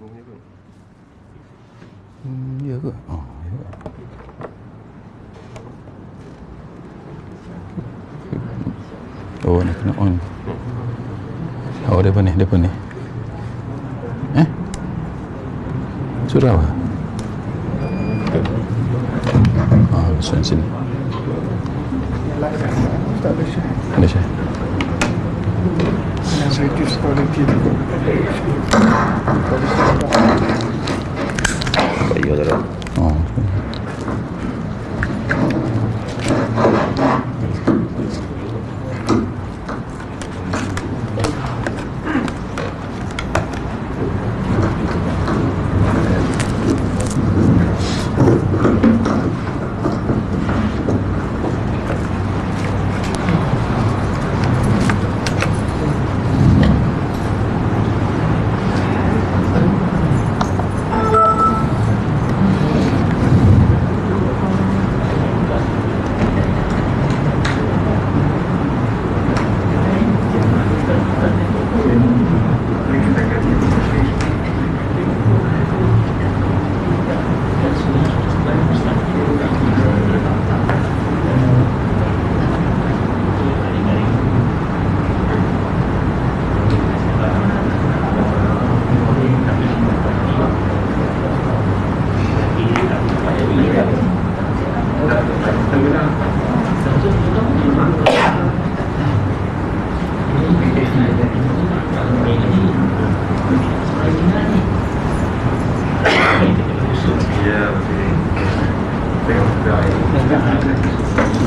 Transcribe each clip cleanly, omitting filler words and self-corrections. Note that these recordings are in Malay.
Ya ke? Oh, ya. Oh, ni kena on. Oh, depan ni. Surau. Sini. Ada Syekh. Reduce quality. Baik dah. Oh.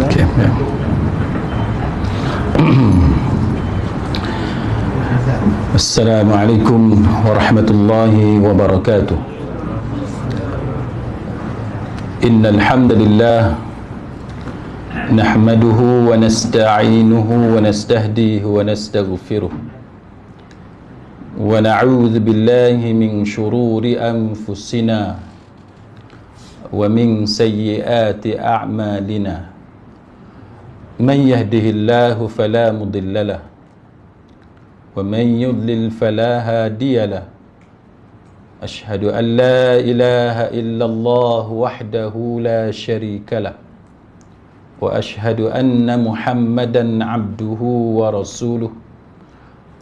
Okay, ya. Assalamualaikum warahmatullahi wabarakatuh. Innal hamdalillah nahmaduhu wa nasta'inuhu wa nastahdihi wa nastaghfiruh wa na'udzu billahi min shururi anfusina wa min sayyiati a'malina. Man yahdihillahu fala mudilla lahu wa man yudlil fala hadiya lahu. Ashhadu an la ilaha illallah wahdahu la syarika lah wa ashhadu anna Muhammadan abduhu wa rasuluh.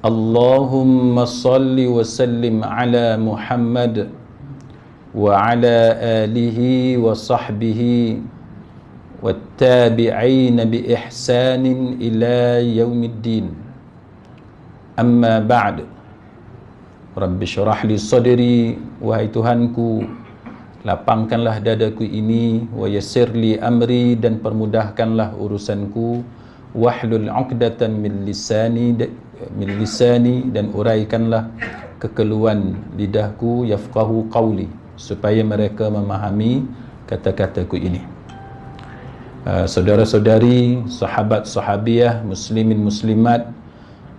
Allahumma salli wa sallim ala Muhammad wa ala alihi wa sahbihi wattabi'ina bi ihsanin ila yaumiddin. Amma ba'd. Rabbi syrah li sadri, wahai Tuhanku, lapangkanlah dadaku ini, wa yassir li amri, dan permudahkanlah urusanku, wahlul 'uqdatan min lisani, dan uraikanlah kekeluhan lidahku, yafqahu qawli, supaya mereka memahami kata-kataku ini. Saudara-saudari, sahabat-sahabiah, muslimin muslimat,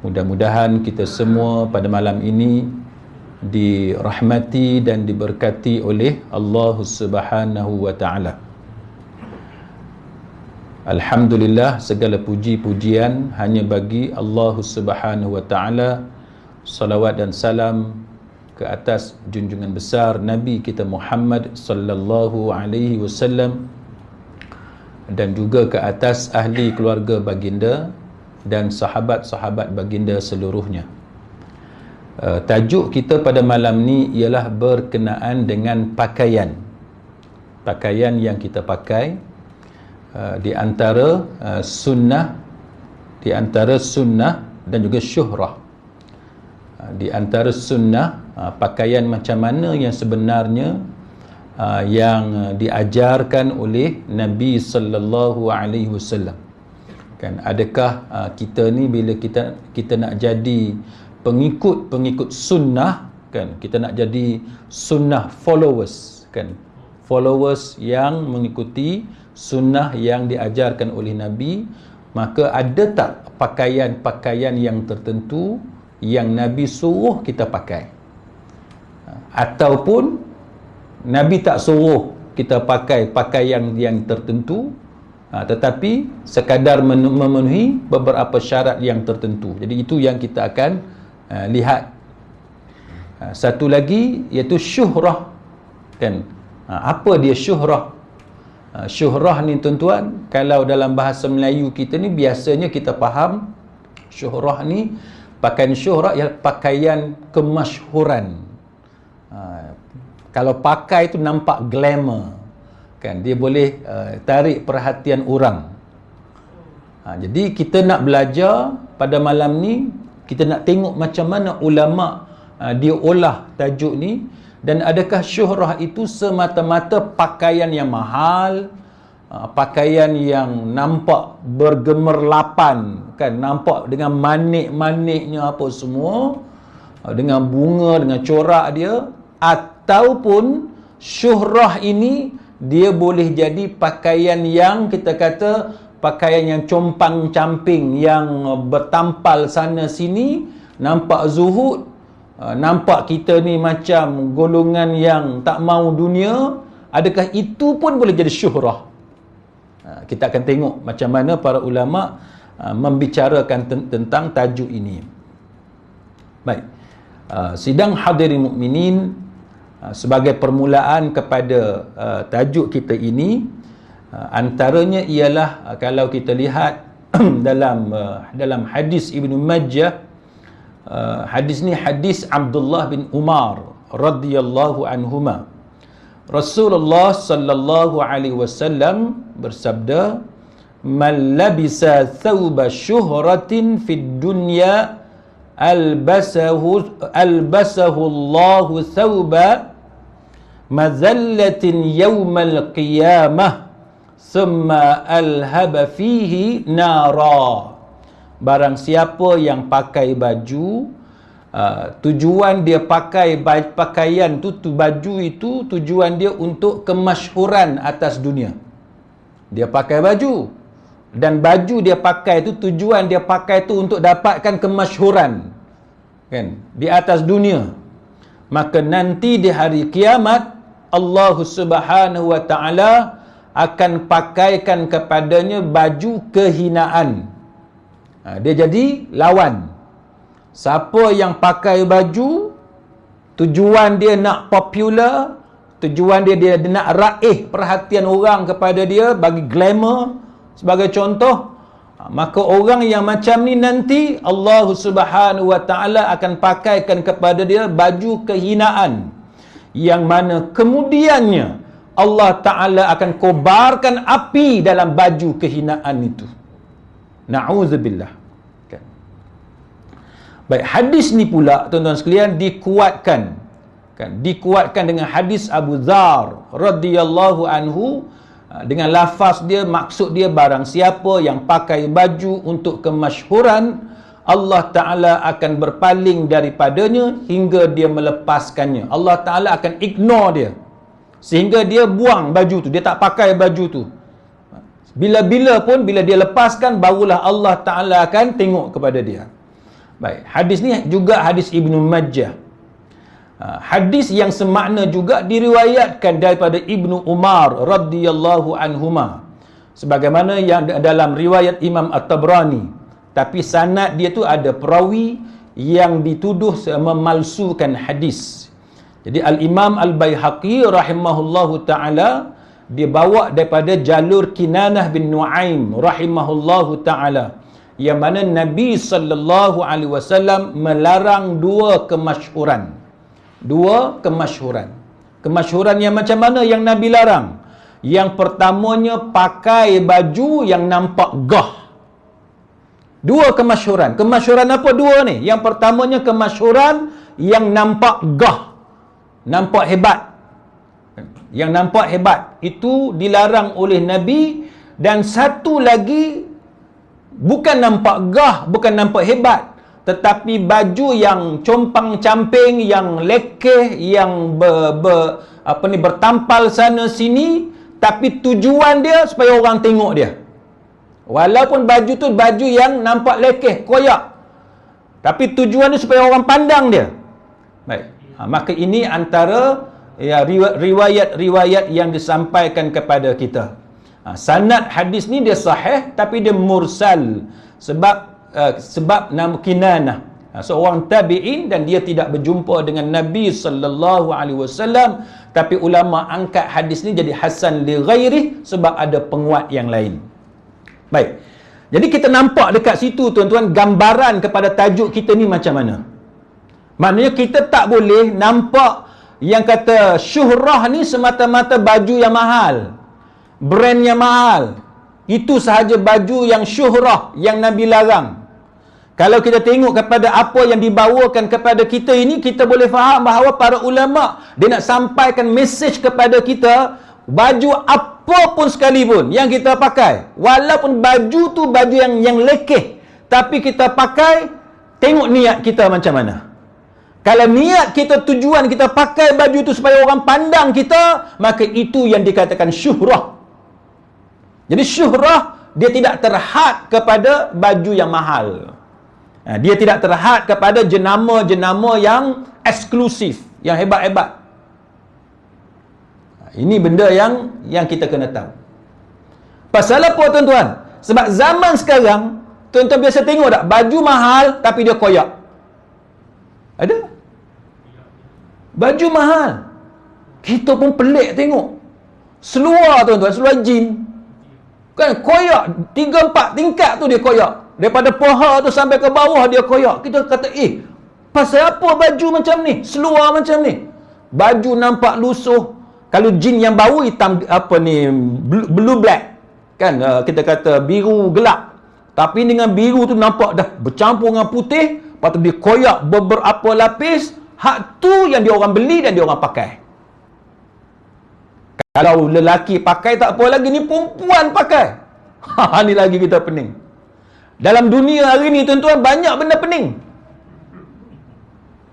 mudah-mudahan kita semua pada malam ini dirahmati dan diberkati oleh Allah Subhanahu wa taala. Alhamdulillah, segala puji-pujian hanya bagi Allah Subhanahu wa taala. Salawat dan salam ke atas junjungan besar Nabi kita Muhammad sallallahu alaihi wasallam, dan juga ke atas ahli keluarga baginda dan sahabat-sahabat baginda seluruhnya. Tajuk kita pada malam ni ialah berkenaan dengan pakaian yang kita pakai, di antara sunnah dan juga syuhrah. Di antara sunnah, pakaian macam mana yang sebenarnya yang diajarkan oleh Nabi sallallahu alaihi wasallam. Kan, adakah kita ni bila kita nak jadi pengikut sunnah, kan, kita nak jadi sunnah followers, kan, followers yang mengikuti sunnah yang diajarkan oleh Nabi, maka ada tak pakaian-pakaian yang tertentu yang Nabi suruh kita pakai, ataupun Nabi tak suruh kita pakai pakaian yang tertentu, tetapi sekadar memenuhi beberapa syarat yang tertentu. Jadi itu yang kita akan lihat Satu lagi iaitu syuhrah, kan. Apa dia syuhrah? Syuhrah ni tuan-tuan, kalau dalam bahasa Melayu kita ni biasanya kita faham syuhrah ni, pakaian syuhrah ialah pakaian kemasyhuran. Kalau pakai tu nampak glamour, kan, dia boleh tarik perhatian orang. Jadi kita nak belajar pada malam ni, kita nak tengok macam mana ulama dia olah tajuk ni, dan adakah syuhrah itu semata-mata pakaian yang mahal, pakaian yang nampak bergemerlapan, kan, nampak dengan manik-maniknya apa semua, dengan bunga, dengan corak dia, ataupun syuhrah ini dia boleh jadi pakaian yang kita kata pakaian yang compang-camping, yang bertampal sana sini, nampak zuhud, nampak kita ni macam golongan yang tak mau dunia. Adakah itu pun boleh jadi syuhrah? Kita akan tengok macam mana para ulama membicarakan tentang tajuk ini. Baik, sidang hadirin mukminin, sebagai permulaan kepada tajuk kita ini, antaranya ialah kalau kita lihat dalam hadis Ibnu Majah, hadis ni hadis Abdullah bin Umar radhiyallahu anhuma. Rasulullah sallallahu alaihi wasallam bersabda, "Man labisa thawba syuhratin fid dunya albasahu Allahu thawba mazallatin yawmal qiyamah thumma alhaba fihi nara." Barang siapa yang pakai baju, tujuan dia pakai pakaian tu, baju itu tujuan dia untuk kemasyhuran atas dunia. Dia pakai baju, dan baju dia pakai tu tujuan dia pakai tu untuk dapatkan kemasyhuran, kan, di atas dunia. Maka nanti di hari kiamat Allah Subhanahu wa taala akan pakaikan kepadanya baju kehinaan. Dia jadi lawan. Siapa yang pakai baju tujuan dia nak popular, tujuan dia nak raih perhatian orang kepada dia, bagi glamour sebagai contoh, maka orang yang macam ni nanti Allah Subhanahu wa taala akan pakaikan kepada dia baju kehinaan, yang mana kemudiannya Allah taala akan kobarkan api dalam baju kehinaan itu. Na'udzubillah. Baik, hadis ni pula tuan-tuan sekalian dikuatkan, kan, dikuatkan dengan hadis Abu Dzar radhiyallahu anhu, dengan lafaz dia, maksud dia, barang siapa yang pakai baju untuk kemasyhuran, Allah Ta'ala akan berpaling daripadanya hingga dia melepaskannya. Allah Ta'ala akan ignore dia sehingga dia buang baju tu, dia tak pakai baju tu. Bila-bila pun, bila dia lepaskan, barulah Allah Ta'ala akan tengok kepada dia. Baik, hadis ni juga hadis Ibnu Majah. Hadis yang semakna juga diriwayatkan daripada Ibnu Umar radhiyallahu anhuma, sebagaimana yang dalam riwayat Imam At-Tabrani, tapi sanad dia tu ada perawi yang dituduh memalsukan hadis. Jadi Al-Imam Al-Baihaqi rahimahullahu ta'ala, dia bawa daripada jalur Kinanah bin Nu'aim rahimahullahu ta'ala, yang mana Nabi sallallahu alaihi wasallam melarang dua kemasyhuran. Dua kemasyhuran. Kemasyhuran yang macam mana yang Nabi larang? Yang pertamanya pakai baju yang nampak gah. Dua kemasyhuran. Kemasyhuran apa dua ni? Yang pertamanya kemasyhuran yang nampak gah, nampak hebat. Yang nampak hebat itu dilarang oleh Nabi. Dan satu lagi, bukan nampak gah, bukan nampak hebat, tetapi baju yang compang-camping, yang lekeh, yang bertampal sana sini, tapi tujuan dia supaya orang tengok dia. Walaupun baju tu baju yang nampak lekeh, koyak, tapi tujuan dia supaya orang pandang dia. Baik, maka ini antara riwayat-riwayat yang disampaikan kepada kita. Sanad hadis ni dia sahih, tapi dia mursal sebab nama Kinanah. seorang tabi'in, dan dia tidak berjumpa dengan Nabi sallallahu alaihi wasallam, tapi ulama angkat hadis ni jadi hasan li ghairi sebab ada penguat yang lain. Baik. Jadi kita nampak dekat situ tuan-tuan gambaran kepada tajuk kita ni macam mana. Maknanya kita tak boleh nampak yang kata syuhrah ni semata-mata baju yang mahal, brand yang mahal. Itu sahaja baju yang syuhrah yang Nabi larang. Kalau kita tengok kepada apa yang dibawakan kepada kita ini, kita boleh faham bahawa para ulama dia nak sampaikan mesej kepada kita, baju apa pun sekalipun yang kita pakai, walaupun baju tu baju yang lekeh, tapi kita pakai, tengok niat kita macam mana. Kalau niat kita, tujuan kita pakai baju tu supaya orang pandang kita, maka itu yang dikatakan syuhrah. Jadi syuhrah dia tidak terhad kepada baju yang mahal. Dia tidak terhad kepada jenama-jenama yang eksklusif, yang hebat-hebat. Ini benda yang kita kena tahu. Pasal apa tuan-tuan? Sebab zaman sekarang, tuan-tuan biasa tengok tak? Baju mahal tapi dia koyak. Ada? Baju mahal. Kita pun pelik tengok. Seluar tuan-tuan, seluar jin. Kan koyak, 3-4 tingkat tu dia koyak. Daripada paha tu sampai ke bawah dia koyak. Kita kata, pasal apa baju macam ni? Seluar macam ni. Baju nampak lusuh. Kalau jin yang bau hitam, apa ni, blue black. Kan, kita kata biru gelap. Tapi dengan biru tu nampak dah bercampur dengan putih. Lepas tu dia koyak beberapa lapis. Hak tu yang dia orang beli dan dia orang pakai. Kalau lelaki pakai tak apa lagi, ni perempuan pakai. Ni lagi kita pening. Dalam dunia hari ni tuan-tuan, banyak benda pening.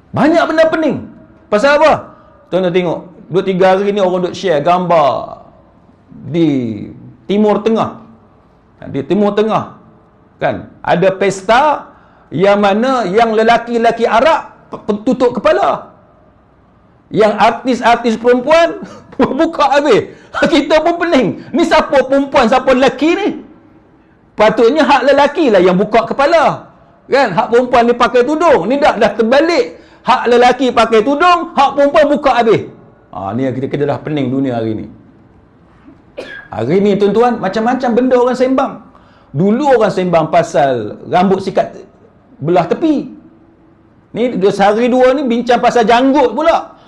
Banyak benda pening. Pasal apa? Tuan-tuan tengok, 2-3 hari ni orang duk share gambar di Timur Tengah. Di Timur Tengah kan, ada pesta yang mana yang lelaki-lelaki Arab tutup kepala. Yang artis-artis perempuan buka habis. Kita pun pening. Ni siapa perempuan, siapa lelaki ni? Patutnya hak lelaki lah yang buka kepala. Kan? Hak perempuan ni pakai tudung. Ni dah terbalik. Hak lelaki pakai tudung, hak perempuan buka habis. Ni yang kita dah pening dunia hari ni. Hari ni tuan-tuan, macam-macam benda orang sembang. Dulu orang sembang pasal rambut sikat belah tepi. Ni sehari dua ni bincang pasal janggut pula.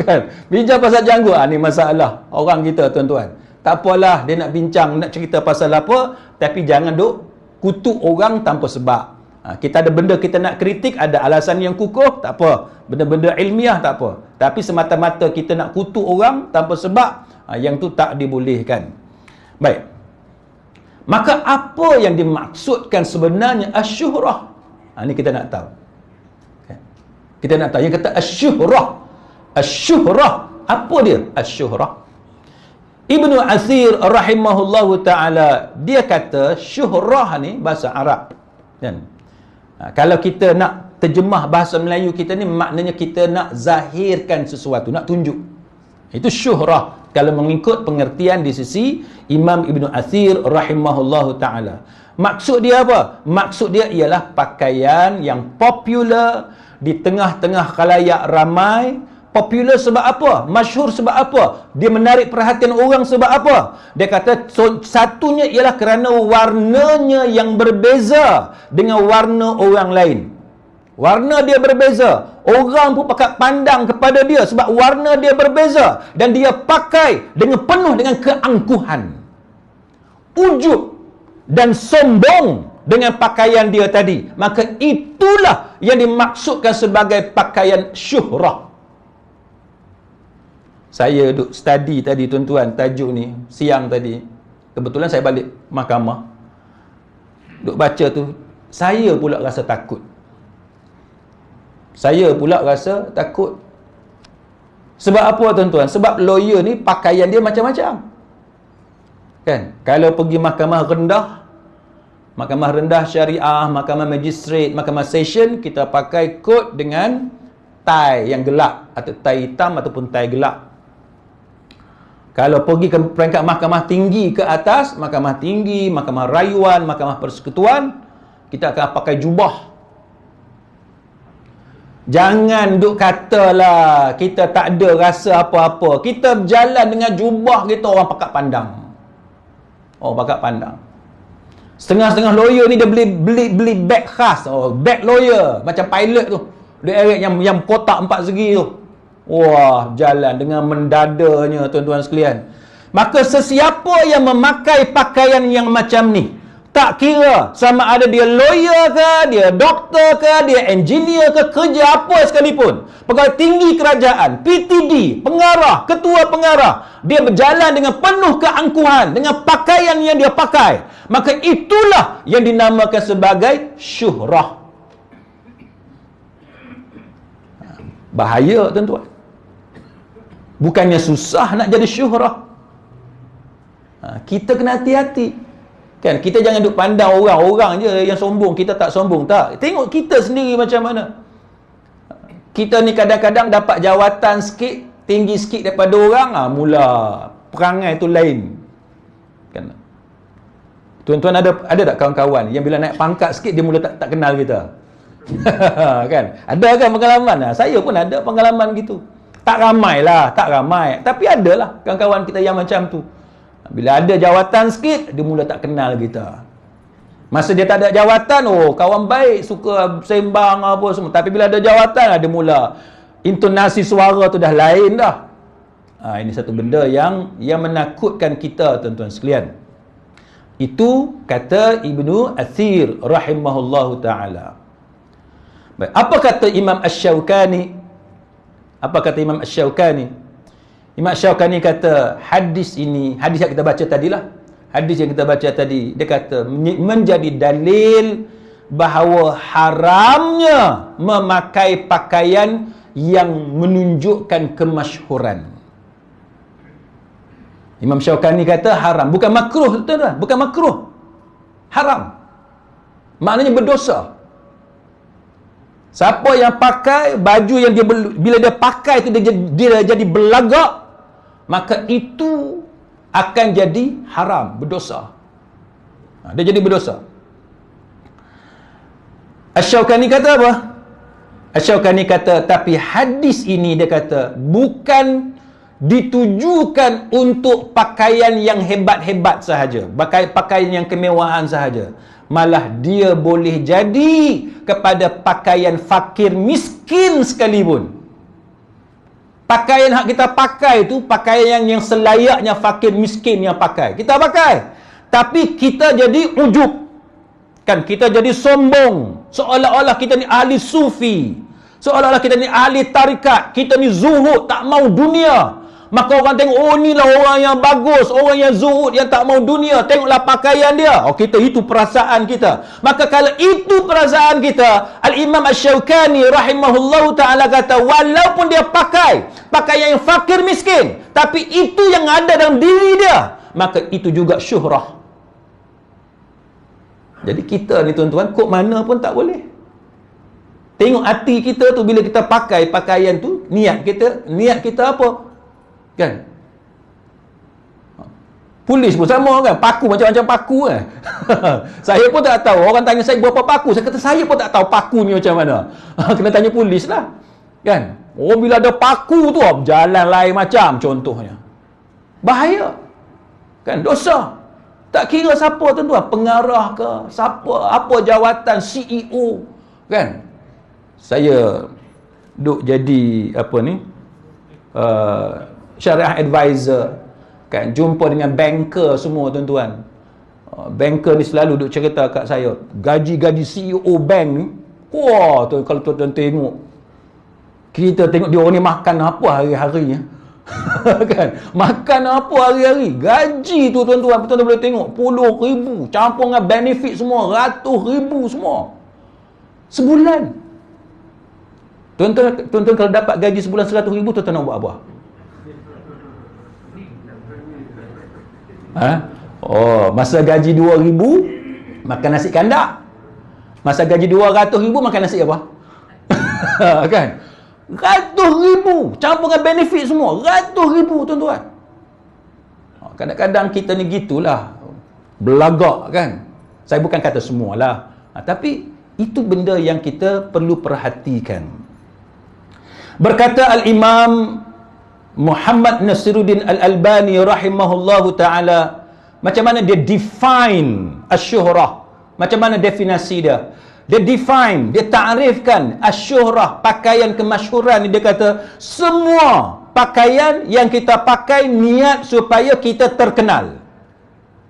Kan? Bincang pasal janggut. Ni masalah orang kita tuan-tuan. Tak apalah, dia nak bincang, nak cerita pasal apa, tapi jangan duk kutuk orang tanpa sebab. Kita ada benda kita nak kritik, ada alasan yang kukuh, tak apa. Benda-benda ilmiah, tak apa. Tapi semata-mata kita nak kutuk orang tanpa sebab, yang tu tak dibolehkan. Baik. Maka apa yang dimaksudkan sebenarnya asyuhrah? Ni kita nak tahu. Kita nak tahu. Yang kata asyuhrah. Asyuhrah. Apa dia asyuhrah? Ibnu Athir rahimahullahu ta'ala, dia kata syuhrah ni bahasa Arab. Kan? Kalau kita nak terjemah bahasa Melayu kita ni, maknanya kita nak zahirkan sesuatu, nak tunjuk. Itu syuhrah kalau mengikut pengertian di sisi Imam Ibnu Athir rahimahullahu ta'ala. Maksud dia apa? Maksud dia ialah pakaian yang popular di tengah-tengah khalayak ramai. Popular sebab apa? Masyhur sebab apa? Dia menarik perhatian orang sebab apa? Dia kata satunya ialah kerana warnanya yang berbeza dengan warna orang lain. Warna dia berbeza. Orang pun pakat pandang kepada dia sebab warna dia berbeza. Dan dia pakai dengan penuh dengan keangkuhan, ujub dan sombong dengan pakaian dia tadi. Maka itulah yang dimaksudkan sebagai pakaian syuhrah. Saya duk study tadi tuan-tuan tajuk ni siang tadi. Kebetulan saya balik mahkamah. Duk baca tu, saya pula rasa takut. Saya pula rasa takut. Sebab apa tuan-tuan? Sebab lawyer ni pakaian dia macam-macam. Kan? Kalau pergi mahkamah rendah syariah, mahkamah magistrate, mahkamah session, kita pakai kod dengan tie yang gelap, atau tie hitam ataupun tie gelap. Kalau pergi ke peringkat mahkamah tinggi ke atas, mahkamah tinggi, mahkamah rayuan, mahkamah persekutuan, kita akan pakai jubah. Jangan duk katalah kita tak ada rasa apa-apa. Kita berjalan dengan jubah kita, orang pakat pandang. Oh, pakat pandang. Setengah-setengah lawyer ni dia beli beg khas. Oh, beg lawyer macam pilot tu. Dia eret yang kotak 4 segi tu. Wah, jalan dengan mendadanya, tuan-tuan sekalian. Maka sesiapa yang memakai pakaian yang macam ni, tak kira sama ada dia lawyer ke, dia doktor ke, dia engineer ke, kerja apa sekalipun, pegawai tinggi kerajaan, PTD, pengarah, ketua pengarah, dia berjalan dengan penuh keangkuhan dengan pakaian yang dia pakai, maka itulah yang dinamakan sebagai syuhrah. Bahaya, tuan-tuan. Bukannya susah nak jadi syuhrah. Kita kena hati-hati. Kan, kita jangan duk pandang orang je yang sombong, kita tak sombong. Tak. Tengok kita sendiri macam mana. Kita ni kadang-kadang dapat jawatan sikit, tinggi sikit daripada orang, mula perangai tu lain. Kan. Tuan-tuan ada tak kawan-kawan yang bila naik pangkat sikit dia mula tak kenal kita? Kan? Ada kan pengalaman? Saya pun ada pengalaman gitu. Tak ramai, tapi adalah kawan-kawan kita yang macam tu. Bila ada jawatan sikit, dia mula tak kenal kita. Masa dia tak ada jawatan, kawan baik, suka sembang apa semua. Tapi bila ada jawatan, dia mula intonasi suara tu dah lain dah. Ini satu benda yang menakutkan kita, tuan-tuan sekalian. Itu kata Ibnu Athir rahimahullahu ta'ala. Baik, apa kata Imam Asy-Syaukani? Imam Syaukani kata hadis ini, hadis yang kita baca tadilah, hadis yang kita baca tadi, dia kata menjadi dalil bahawa haramnya memakai pakaian yang menunjukkan kemasyhuran. Imam Syaukani kata haram, bukan makruh, tuan-tuan, bukan makruh. Haram. Maknanya berdosa. Siapa yang pakai baju yang dia bila dia pakai tu dia jadi belagak, maka itu akan jadi haram, berdosa. Dia jadi berdosa. Asy-Syaukani kata apa? Asy-Syaukani kata, tapi hadis ini dia kata bukan ditujukan untuk pakaian yang hebat-hebat sahaja, pakaian yang kemewahan sahaja. Malah dia boleh jadi kepada pakaian fakir miskin sekalipun. Pakaian yang kita pakai tu pakaian yang selayaknya fakir miskin yang pakai. Kita pakai. Tapi kita jadi ujub. Kan, kita jadi sombong. Seolah-olah kita ni ahli sufi. Seolah-olah kita ni ahli tarikat. Kita ni zuhud, tak mau dunia. Maka orang tengok, inilah orang yang bagus, orang yang zuhud, yang tak mau dunia. Tengoklah pakaian dia. Kita itu perasaan kita. Maka kalau itu perasaan kita, Al-Imam Asy-Syaukani rahimahullahu ta'ala kata, walaupun dia pakai pakaian yang fakir miskin, tapi itu yang ada dalam diri dia, maka itu juga syuhrah. Jadi kita ni, tuan-tuan, kok mana pun tak boleh. Tengok hati kita tu bila kita pakai pakaian tu, niat kita apa? Kan? Polis pun sama kan, paku macam-macam paku kan. Saya pun tak tahu, orang tanya saya berapa paku, saya kata saya pun tak tahu paku ni macam mana. Kena tanya polis lah. Kan? Bila ada paku tu, jalan lain macam contohnya. Bahaya. Kan? Dosa. Tak kira siapa, tuan-tuan, pengarah ke, siapa, apa jawatan, CEO. Kan? Saya duk jadi syariah advisor, kan, jumpa dengan banker semua, tuan-tuan. Banker ni selalu duk cerita kat saya, gaji CEO bank ni, wah, tu kalau tuan-tuan tengok, kita tengok dia orang ni makan apa hari-hari ya. Kan, makan apa hari-hari, gaji tu, tuan-tuan boleh tengok puluh ribu, campur dengan benefit semua, ratus ribu semua sebulan. Tuan-tuan kalau dapat gaji sebulan 100 ribu, tuan-tuan nak buat apa? Masa gaji 2,000 makan nasi kandak. Masa gaji 200,000 makan nasi apa? Kan? 100,000 campur dengan benefit semua, 100,000, tuan-tuan. Kadang-kadang kita ni gitulah, belagak kan. Saya bukan kata semualah, tapi itu benda yang kita perlu perhatikan. Berkata Al-Imam Muhammad Nasiruddin Al-Albani rahimahullahu ta'ala, macam mana dia define asyuhrah, macam mana definisi dia. Dia define, dia ta'rifkan asyuhrah, pakaian kemasyhuran. Dia kata, semua pakaian yang kita pakai niat supaya kita terkenal.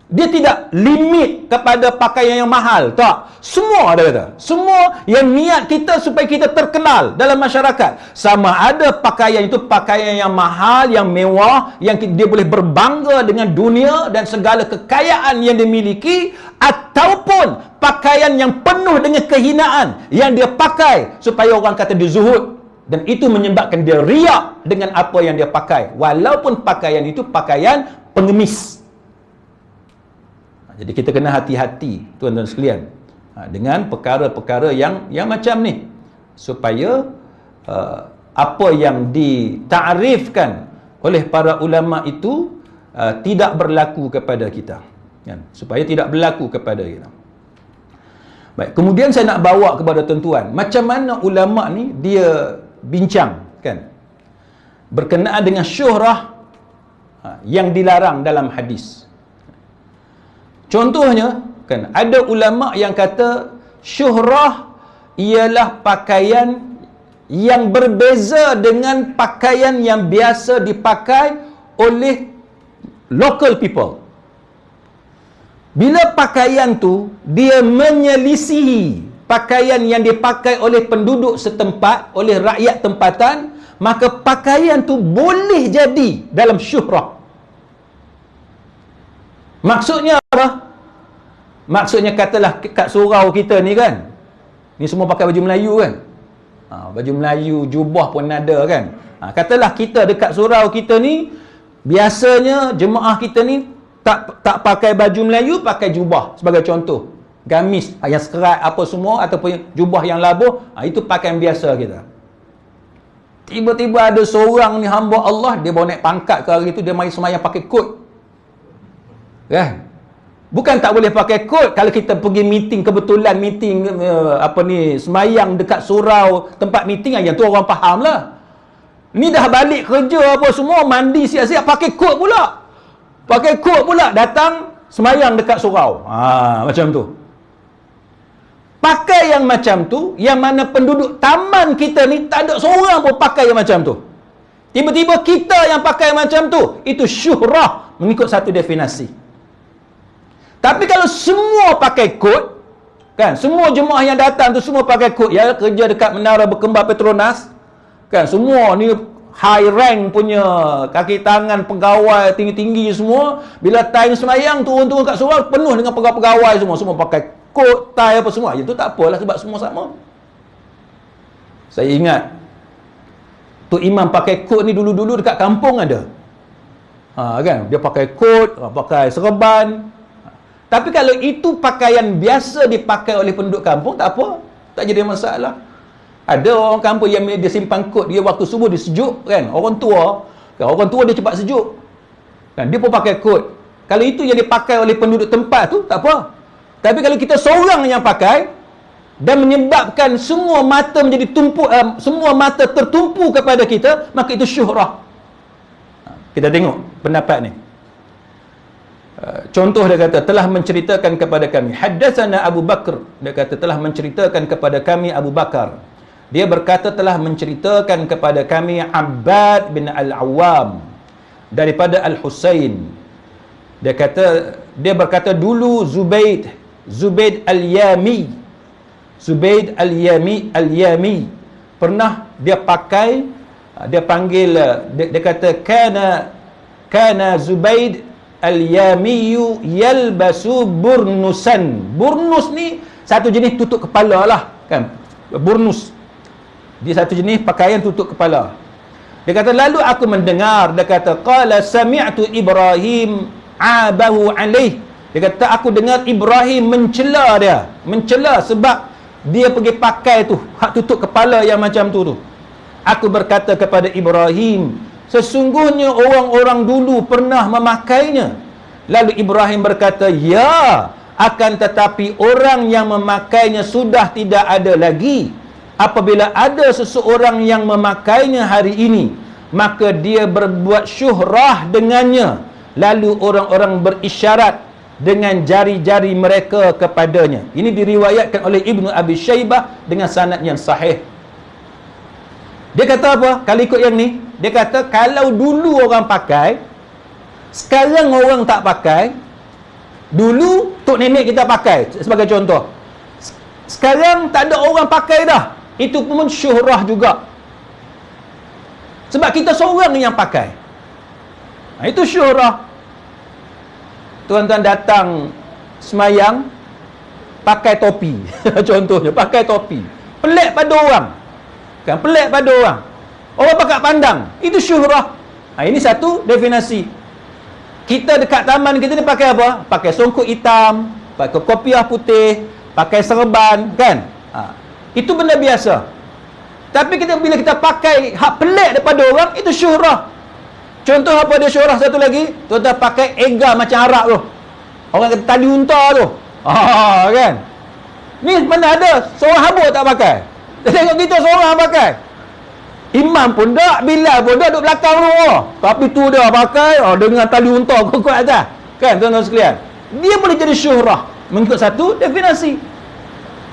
Dia tidak limit kepada pakaian yang mahal, tak. Semua, dia kata, semua yang niat kita supaya kita terkenal dalam masyarakat. Sama ada pakaian itu pakaian yang mahal, yang mewah, yang dia boleh berbangga dengan dunia dan segala kekayaan yang dimiliki, ataupun pakaian yang penuh dengan kehinaan yang dia pakai supaya orang kata dia zuhud, dan itu menyebabkan dia riak dengan apa yang dia pakai, walaupun pakaian itu pakaian pengemis. Jadi kita kena hati-hati, tuan-tuan sekalian, dengan perkara-perkara yang macam ni, supaya apa yang ditarifkan oleh para ulama itu tidak berlaku kepada kita, kan? Supaya tidak berlaku kepada kita. Baik, kemudian saya nak bawa kepada tuan-tuan, macam mana ulama ni dia bincang, kan, berkenaan dengan syuhrah yang dilarang dalam hadis. Contohnya, kan, ada ulama yang kata syuhrah ialah pakaian yang berbeza dengan pakaian yang biasa dipakai oleh local people. Bila pakaian tu dia menyelisihi pakaian yang dipakai oleh penduduk setempat, oleh rakyat tempatan, maka pakaian tu boleh jadi dalam syuhrah. Maksudnya apa? Maksudnya katalah kat surau kita ni, kan, ni semua pakai baju Melayu, kan, baju Melayu, jubah pun ada, kan. Katalah kita dekat surau kita ni, biasanya jemaah kita ni tak pakai baju Melayu, pakai jubah sebagai contoh, gamis yang sekerat apa semua, ataupun jubah yang labuh, itu pakaian biasa kita. Tiba-tiba ada seorang ni hamba Allah, dia bawa naik pangkat ke hari tu, dia mari semayang pakai kot, kan. Bukan tak boleh pakai kot kalau kita pergi meeting, kebetulan meeting semayang dekat surau tempat meeting, yang tu orang faham lah. Ni dah balik kerja apa semua, mandi siap-siap, pakai kot pula. Pakai kot pula, datang semayang dekat surau. Macam tu. Pakai yang macam tu, yang mana penduduk taman kita ni tak ada seorang pun pakai yang macam tu. Tiba-tiba kita yang pakai macam tu, itu syuhrah mengikut satu definisi. Tapi kalau semua pakai kot, kan, semua jemaah yang datang tu semua pakai kot, ya, kerja dekat Menara Berkembar Petronas, kan, semua ni high rank punya, kaki tangan pegawai tinggi-tinggi semua, bila time semayang turun-turun kat surau penuh dengan pegawai semua pakai kot, tie apa semua. Itu tak apalah sebab semua sama. Saya ingat tu imam pakai kot ni dulu-dulu dekat kampung ada. Kan, dia pakai kot, pakai serban. Tapi kalau itu pakaian biasa dipakai oleh penduduk kampung, tak apa, tak jadi masalah. Ada orang kampung yang dia simpan kot, dia waktu subuh dia sejuk, kan, orang tua dia cepat sejuk, kan, dia pun pakai kot. Kalau itu yang dipakai oleh penduduk tempat tu, tak apa. Tapi kalau kita seorang yang pakai dan menyebabkan semua mata menjadi semua mata tertumpu kepada kita, maka itu syuhrah. Kita tengok pendapat ni. Contoh dia kata, telah menceritakan kepada kami, haddatsana Abu Bakr, dia kata telah menceritakan kepada kami Abu Bakar. Dia berkata telah menceritakan kepada kami Abbad bin Al-Awwam daripada Al-Husain. Dia berkata dulu Zubaid Al-Yami pernah dia pakai, dia panggil, dia kata kana Zubaid Al-Yamiyu yalbasu burnusan. Burnus ni satu jenis tutup kepala lah, kan, burnus, dia satu jenis pakaian tutup kepala. Dia kata lalu aku mendengar, dia kata qala sami'tu Ibrahim abahu alaih. Dia kata aku dengar Ibrahim mencela sebab dia pergi pakai tu hak tutup kepala yang macam tu. Aku berkata kepada Ibrahim, sesungguhnya orang-orang dulu pernah memakainya. Lalu Ibrahim berkata, ya, akan tetapi orang yang memakainya sudah tidak ada lagi. apabila ada seseorang yang memakainya hari ini, maka dia berbuat syuhrah dengannya, lalu orang-orang berisyarat dengan jari-jari mereka kepadanya. Ini diriwayatkan oleh Ibnu Abi Syaibah dengan sanad yang sahih. Dia kata apa? Kalau ikut yang ni, dia kata kalau dulu orang pakai, sekarang orang tak pakai. Dulu tok nenek kita pakai sebagai contoh. Sekarang tak ada orang pakai dah. Itu pun syuhrah juga. Sebab kita seorang yang pakai. Itu syuhrah. Tuan-tuan datang semayang pakai topi. Contohnya pakai topi. Pelik pada orang. Kan pelik pada orang. Orang pakai pandang. Itu syuhrah. Ini satu definisi. Kita dekat taman kita ni pakai apa? Pakai songkok hitam, pakai kopiah putih, pakai serban, kan? Itu benda biasa. Tapi bila kita pakai hak pelik daripada orang, itu syuhrah. Contoh apa dia syuhrah satu lagi? Tuan-tuan pakai ega macam Arab tu. Orang kata tali unta tu. Kan? Ni mana ada seorang habuk tak pakai. Tengok kita seorang pakai. Imam pun tak, Bilal pun tak, duduk belakang tu. Tapi tu dia pakai dengan tali unta kuat atas. Kan tuan-tuan sekalian? Dia boleh jadi syuhrah mengikut satu definisi.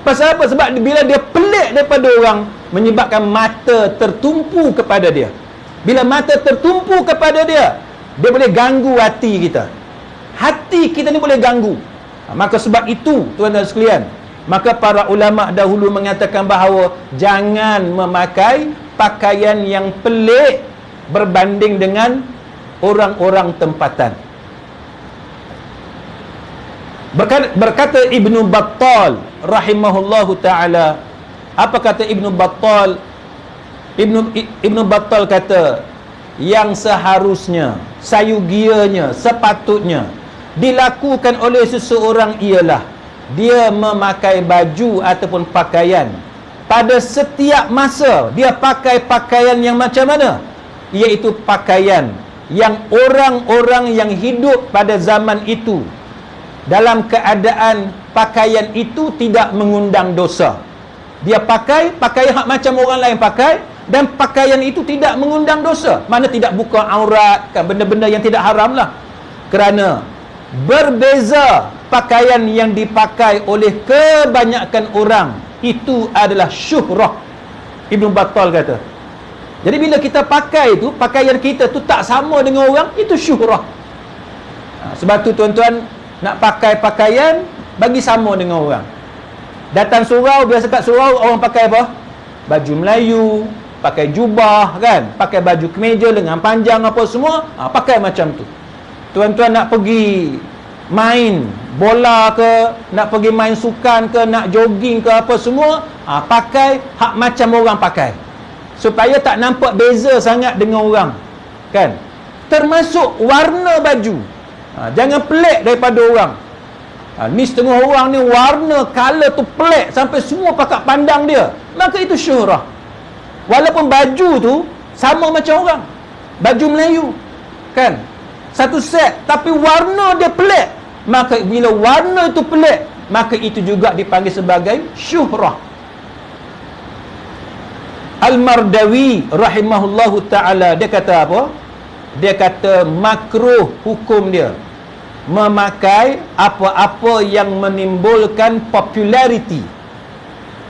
Pasal apa? Sebab bila dia pelik daripada orang, menyebabkan mata tertumpu kepada dia. Bila mata tertumpu kepada dia, dia boleh ganggu hati kita. Hati kita ni boleh ganggu. Maka sebab itu tuan-tuan sekalian, maka para ulama dahulu mengatakan bahawa jangan memakai pakaian yang pelik berbanding dengan orang-orang tempatan. Berkata Ibnu Battal rahimahullahu ta'ala, apa kata Ibnu Battal? Ibnu Battal kata, yang seharusnya, sayugianya, sepatutnya dilakukan oleh seseorang ialah dia memakai baju ataupun pakaian pada setiap masa. Dia pakai pakaian yang macam mana? Iaitu pakaian yang orang-orang yang hidup pada zaman itu dalam keadaan pakaian itu tidak mengundang dosa. Dia pakai pakaian hak macam orang lain pakai, dan pakaian itu tidak mengundang dosa. Mana tidak buka aurat, kan, benda-benda yang tidak haram lah. Kerana berbeza pakaian yang dipakai oleh kebanyakan orang, itu adalah syuhrah. Ibnu Battal kata. Jadi bila kita pakai itu, pakaian kita tu tak sama dengan orang, itu syuhrah. Sebab tu tuan-tuan nak pakai pakaian bagi sama dengan orang. Datang surau, biasa kat surau orang pakai apa? Baju Melayu, pakai jubah, kan? Pakai baju kemeja lengan panjang apa semua, pakai macam tu. Tuan-tuan nak pergi main bola ke, nak pergi main sukan ke, nak jogging ke apa semua, pakai hak macam orang pakai, supaya tak nampak beza sangat dengan orang, kan? Termasuk warna baju. Jangan pelik daripada orang. Ni setengah orang ni warna color tu pelik sampai semua pakat pandang dia, maka itu syuhrah. Walaupun baju tu sama macam orang, baju Melayu, kan, satu set, tapi warna dia pelik, maka bila warna itu pelik, maka itu juga dipanggil sebagai syuhrah. Al-Mardawi rahimahullahu ta'ala, dia kata apa? Dia kata makruh hukum dia memakai apa-apa yang menimbulkan populariti.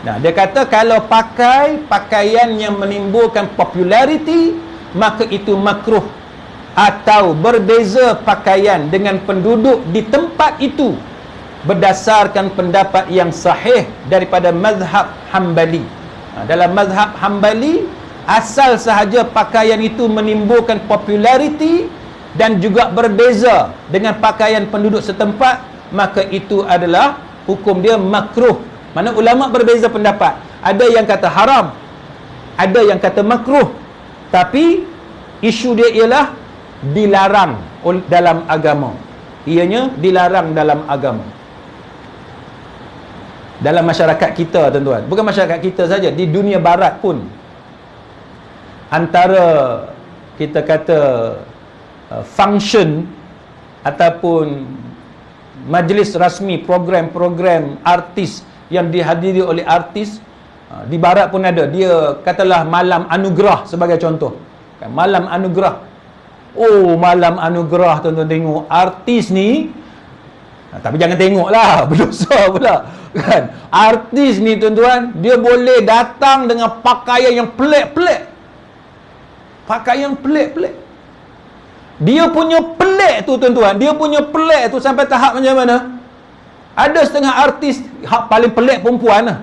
Nah, dia kata kalau pakai pakaian yang menimbulkan populariti, maka itu makruh. Atau berbeza pakaian dengan penduduk di tempat itu berdasarkan pendapat yang sahih daripada mazhab Hambali. Dalam mazhab Hambali, asal sahaja pakaian itu menimbulkan populariti dan juga berbeza dengan pakaian penduduk setempat, maka itu adalah hukum dia makruh. Mana ulama berbeza pendapat. Ada yang kata haram, ada yang kata makruh. Tapi isu dia ialah dilarang dalam agama. Ianya dilarang dalam agama. Dalam masyarakat kita, tuan-tuan, bukan masyarakat kita saja, di dunia barat pun, antara kita kata function ataupun majlis rasmi, program-program artis yang dihadiri oleh artis, Di barat pun ada. Dia katalah malam anugerah sebagai contoh. Kan, malam anugerah. Oh, malam anugerah tuan-tuan tengok. Artis ni, tapi jangan tengoklah, berdosa pula. Kan? Artis ni tuan-tuan, dia boleh datang dengan pakaian yang pelik-pelik. Pakaian pelik-pelik. Dia punya pelik tu tuan-tuan, dia punya pelik tu sampai tahap macam mana? Ada setengah artis hak paling pelik perempuan lah.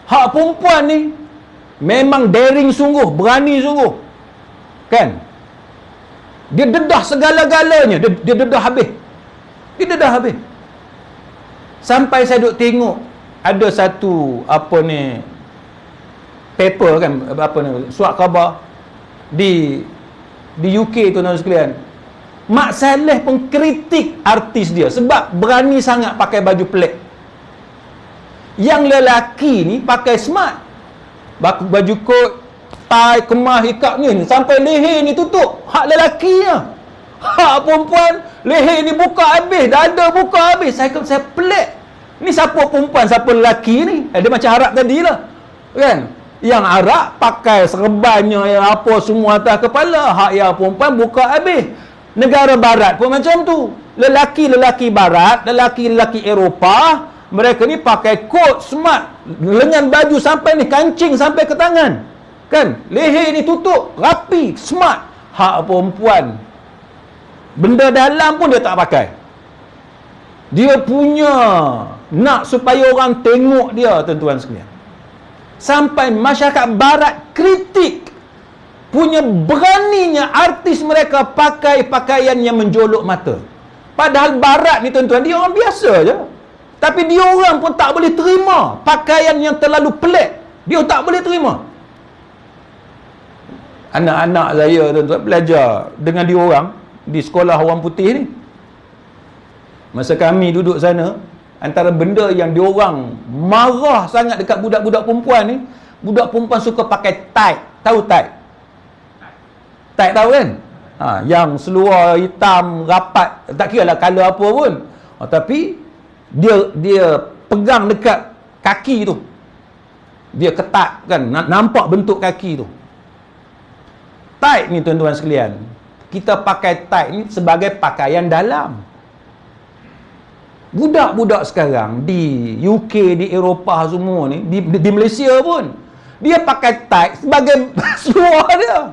Hak perempuan ni memang daring sungguh, berani sungguh. Kan? Dia dedah segala-galanya, dia dedah habis. Dia dedah habis. Sampai saya duk tengok ada satu apa ni paper kan, apa ni, surat khabar di UK tuan-tuan sekalian. Mak Saleh pun kritik artis dia sebab berani sangat pakai baju pelik. Yang lelaki ni pakai smart. Baju kot, tai, kemas, ikat ni sampai leher ni tutup. Hak lelaki lah. Hak perempuan, leher ni buka habis, dada buka habis. Saya pelik. Ni siapa perempuan, siapa lelaki ni? Dia macam Arab tadi lah. Kan? Yang Arab pakai serbannya, yang apa semua atas kepala. Hak yang perempuan buka habis. Negara barat pun macam tu. Lelaki-lelaki barat, lelaki-lelaki Eropah, mereka ni pakai kot smart, lengan baju sampai ni, kancing sampai ke tangan. Kan? Leher ni tutup, rapi, smart. Hak perempuan, benda dalam pun dia tak pakai. Dia punya nak supaya orang tengok dia, tuan-tuan sekalian. Sampai masyarakat barat kritik punya beraninya artis mereka pakai pakaian yang menjolok mata. Padahal barat ni tuan-tuan, dia orang biasa je. Tapi dia orang pun tak boleh terima pakaian yang terlalu pelik. Dia tak boleh terima. Anak-anak saya tuan-tuan belajar dengan dia orang di sekolah orang putih ni. Masa kami duduk sana, antara benda yang dia orang marah sangat dekat budak-budak perempuan ni, budak perempuan suka pakai tight. Tahu tight? Tight tahu kan? Yang seluar hitam rapat, tak kira lah color apa pun. Tapi dia pegang dekat kaki tu. Dia ketat kan, nampak bentuk kaki tu. Tight ni tuan-tuan sekalian, kita pakai tight ni sebagai pakaian dalam. Budak-budak sekarang di UK, di Eropah semua ni, di Malaysia pun, dia pakai tight sebagai seluar dia.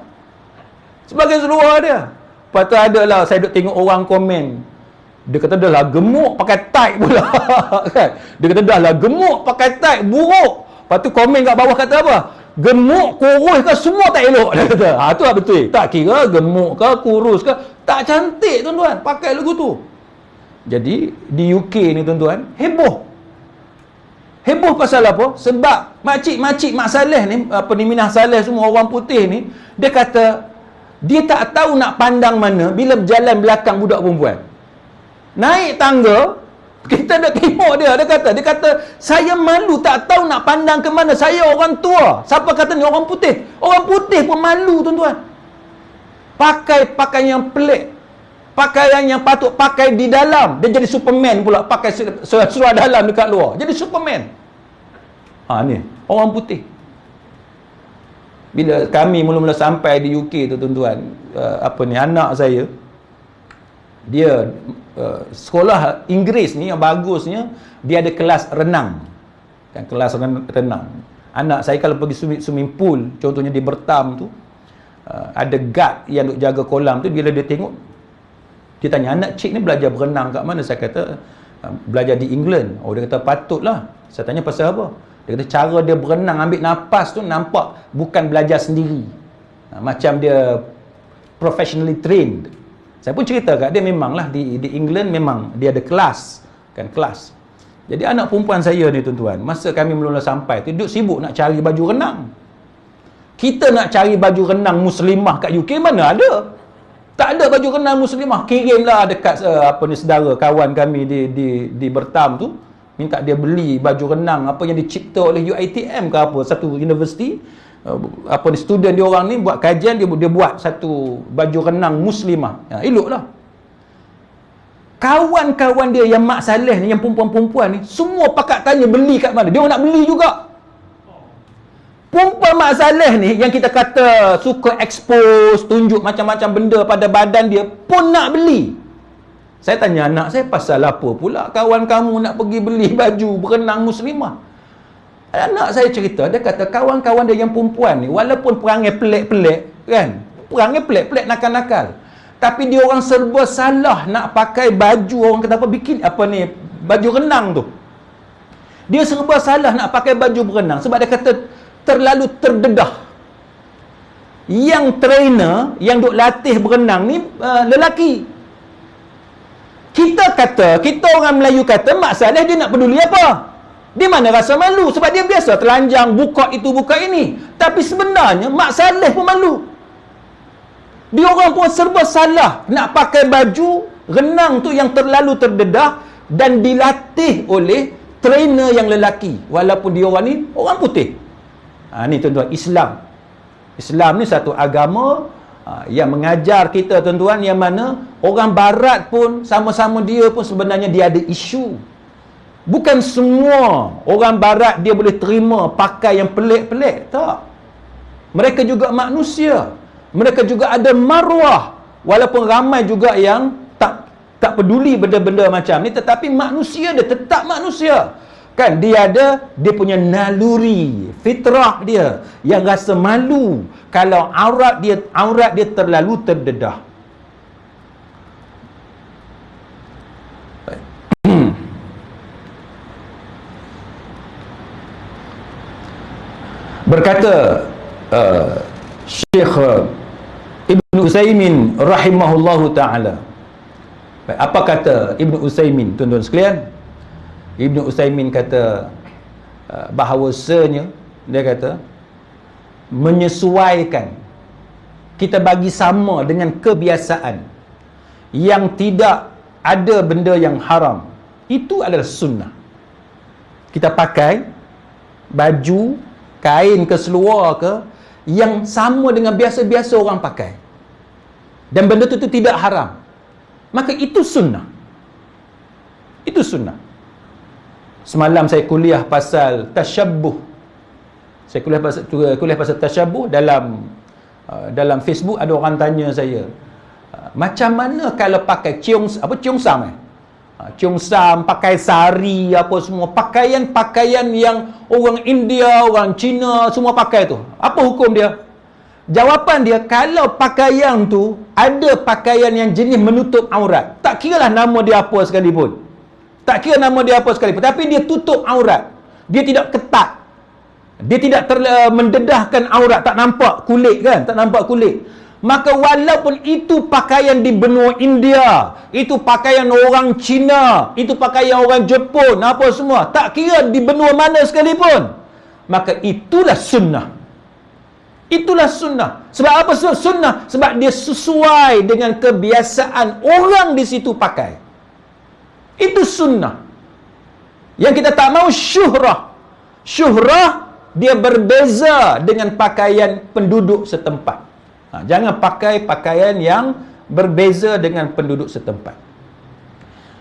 Sebagai seluar dia. Lepas tu adalah saya duk tengok orang komen, dia kata dah lah gemuk pakai tight pula. Kan? Dia kata dah lah gemuk pakai tight, buruk. Lepas tu komen kat bawah kata apa? Gemuk, kurus ke semua tak elok. Dia kata. Tu lah betul. Tak kira gemuk ke, kurus ke, tak cantik tuan-tuan pakai lagu tu. Jadi di UK ni tuan-tuan, heboh. Heboh pasal apa? Sebab makcik-makcik Mak Saleh ni, apa ni, Minah Saleh semua orang putih ni, dia kata dia tak tahu nak pandang mana bila berjalan belakang budak perempuan. Naik tangga, kita dah tengok dia kata saya malu, tak tahu nak pandang ke mana. Saya orang tua. Siapa kata ni orang putih? Orang putih pun malu tuan-tuan. Pakai pakaian yang pelik, pakaian yang patut pakai di dalam, dia jadi Superman pula, pakai seluar dalam dekat luar, jadi Superman. Ni orang putih. Bila kami mula-mula sampai di UK tu tuan-tuan, anak saya, dia sekolah Inggeris ni yang bagusnya, dia ada kelas renang. Kan, kelas renang. Anak saya kalau pergi swimming pool, contohnya di Bertam tu, ada guard yang duk jaga kolam tu, bila dia tengok, dia tanya, anak cik ni belajar berenang kat mana? Saya kata, belajar di England. Dia kata, patutlah. Saya tanya pasal apa? Dia kata, cara dia berenang, ambil nafas tu nampak bukan belajar sendiri. Macam dia professionally trained. Saya pun cerita kat dia, memanglah di England memang dia ada kelas. Kan, kelas. Jadi anak perempuan saya ni tuan-tuan, masa kami mula-mula sampai tu, duduk sibuk nak cari baju renang. Kita nak cari baju renang muslimah kat UK, mana ada? Tak ada baju renang muslimah. Kirimlah dekat saudara kawan kami di Bertam tu, minta dia beli baju renang apa yang dicipta oleh UiTM ke apa, satu universiti, student dia orang ni buat kajian, dia buat satu baju renang muslimah. Eloklah. Kawan-kawan dia yang Mak Saleh ni, yang perempuan-perempuan ni, semua pakat tanya beli kat mana. Dia orang nak beli juga. Perempuan Mak Saleh ni yang kita kata suka expose, tunjuk macam-macam benda pada badan dia pun nak beli. Saya tanya anak saya, pasal apa pula kawan kamu nak pergi beli baju berenang muslimah? Anak saya cerita, dia kata kawan-kawan dia yang perempuan ni walaupun perangai pelik-pelik kan, perangai pelik-pelik, nakal-nakal, tapi dia orang serba salah nak pakai baju, orang kata apa, bikin apa ni, baju renang tu. Dia serba salah nak pakai baju berenang sebab dia kata terlalu terdedah. Yang trainer yang duk latih berenang ni lelaki. Kita orang Melayu kata Mak Saleh dia nak peduli apa? Dia mana rasa malu sebab dia biasa telanjang, buka itu buka ini. Tapi sebenarnya Mak Saleh pun malu. Dia orang pun serba salah nak pakai baju renang tu yang terlalu terdedah dan dilatih oleh trainer yang lelaki walaupun dia orang ni orang putih. Ni tuan-tuan, Islam ni satu agama yang mengajar kita tuan-tuan, yang mana orang barat pun sama-sama dia pun sebenarnya dia ada isu. Bukan semua orang barat dia boleh terima pakai yang pelik-pelik, tak. Mereka juga manusia, mereka juga ada maruah, walaupun ramai juga yang tak peduli benda-benda macam ni, tetapi manusia dia tetap manusia. Kan dia punya naluri, fitrah dia yang rasa malu kalau aurat dia terlalu terdedah. Berkata Syekh Ibn Utsaimin rahimahullahu ta'ala. Apa kata Ibn Utsaimin, tuan-tuan sekalian? Ibn Utsaimin kata bahawasanya, dia kata menyesuaikan, kita bagi sama dengan kebiasaan yang tidak ada benda yang haram, itu adalah sunnah. Kita pakai baju, kain ke seluar ke yang sama dengan biasa-biasa orang pakai dan benda itu tidak haram, maka itu sunnah. Itu sunnah. Semalam saya kuliah pasal tasyabbuh. Saya kuliah pasal tasyabbuh dalam Facebook. Ada orang tanya saya, macam mana kalau pakai cheongsam cheongsam, pakai sari apa semua, pakaian yang orang India, orang Cina semua pakai tu, apa hukum dia? Jawapan dia, kalau pakaian tu ada pakaian yang jenis menutup aurat, tak kiralah nama dia apa sekalipun, tapi dia tutup aurat, dia tidak ketat, dia tidak mendedahkan aurat, tak nampak kulit kan, maka walaupun itu pakaian di benua India, itu pakaian orang Cina, itu pakaian orang Jepun, apa semua, tak kira di benua mana sekalipun, maka itulah sunnah. Sebab apa sunnah? Sebab dia sesuai dengan kebiasaan orang di situ pakai. Itu sunnah. Yang kita tak mahu syuhrah dia berbeza dengan pakaian penduduk setempat. Jangan pakai pakaian yang berbeza dengan penduduk setempat.